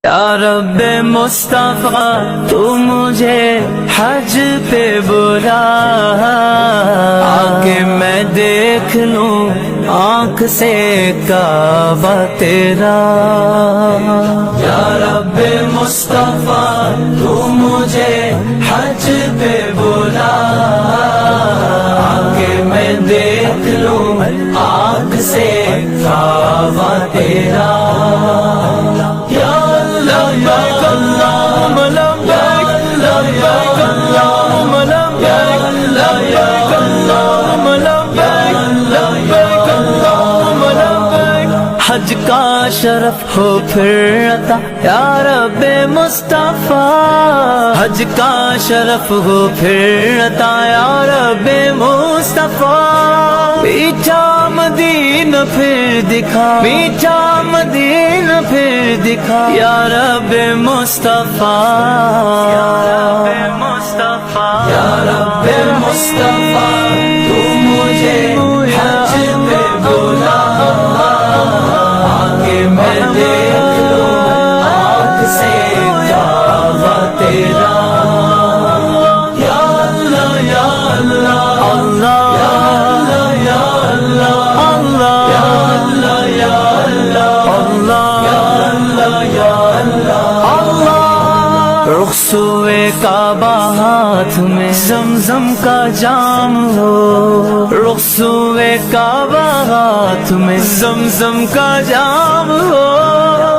یا رب مصطفیٰ تو مجھے حج پہ بلا، آکے میں دیکھ لوں آنکھ سے کعبہ تیرا۔ یا رب مصطفیٰ تو مجھے حج پہ بلا، آکے میں دیکھ لوں آنکھ سے کعبہ تیرا۔ لبیک اللہم لبیک، لبیک اللہم لبیک، لبیک اللہم لبیک، لبیک اللہم لبیک۔ حج کا شرف ہو پھر عطا یا رب مصطفیٰ، حج کا شرف ہو پھر عطا یا رب مصطفیٰ۔ میٹھا مدینہ پھر دکھا، میٹھا مدینہ پھر دکھا یا رب مصطفیٰ، یا رب مصطفیٰ، یا رب مصطفیٰ تو مجھے حج پہ بلا، آکے میں دیکھ لوں آنکھ سے کعبہ تیرا۔ یا اللہ یا اللہ اللہ، یا اللہ اللہ اللہ، یا اللہ یا اللہ۔ رخسوئے کعبہ ہاتھ میں زمزم کا جام ہو، رخسوئے کعبہ ہاتھ میں زمزم کا جام ہو،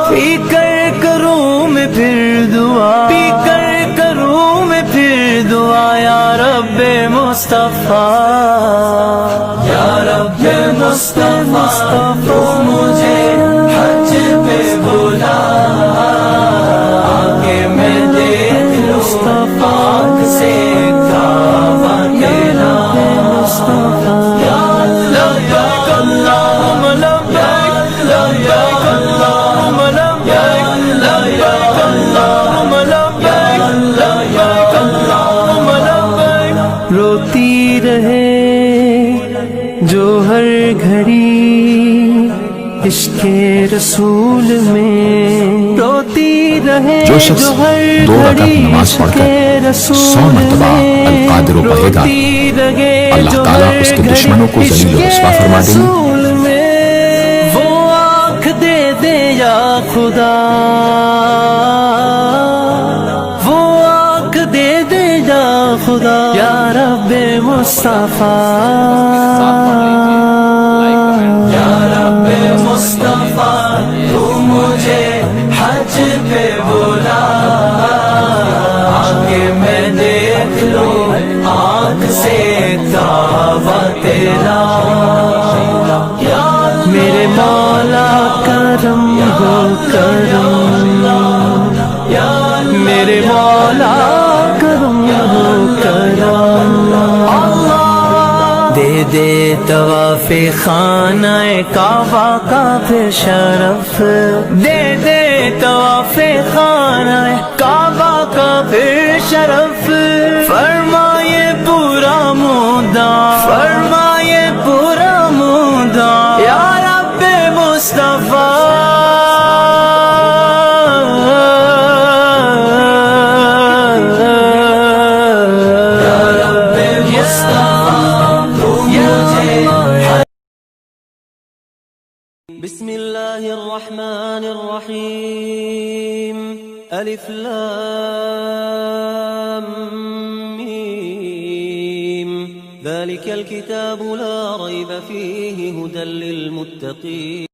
پی کر کروں میں پھر دعا، پی کر کروں میں پھر دعا یا رب مصطفیٰ، یا رب مصطفیٰ تو مجھے حج پہ بلا، آکے میں دیکھ لوں آنکھ سے کعبہ تیرا۔ یا لبیک اللہم لبیک، لبیک اللہم لبیک، لبیک اللہم لبیک، لبیک اللہم لبیک۔ روتی رہے جو ہر گھڑی عشق رسول میں، روتی رہے جو شخص جو ہر 2 رکعت گھڑی نماز پڑھ عشق کر رسول 100 مرتبہ القادر و پڑھے گا، روتی رہے اللہ جو تعالیٰ ہر اس کے گھڑی دشمنوں کو ذلیل و رسوا فرما دیں گے۔ رسول میں وہ آنکھ دے دے یا خدا، وہ آنکھ دے دے یا خدا یا رب مصطفیٰ، یا رب مصطفیٰ تو مجھے حج پہ بلا، آکے میں دیکھ لوں آنکھ سے کعبہ تیرا۔ میرے مولا کرم ہو کرم، میرے مولا کرم ہو کرم، دے دے طواف خانہ کعبہ کا پھر شرف، دے دے طواف خانہ کعبہ کا پھر شرف، فرمائے پورا مدہ، فرمائے پورا مدہ یا رب مصطفیٰ، بسم اللہ الرحمن الرحیم، الف لام میم، ذلك الكتاب لا ریب فیہ ھدی للمتقین۔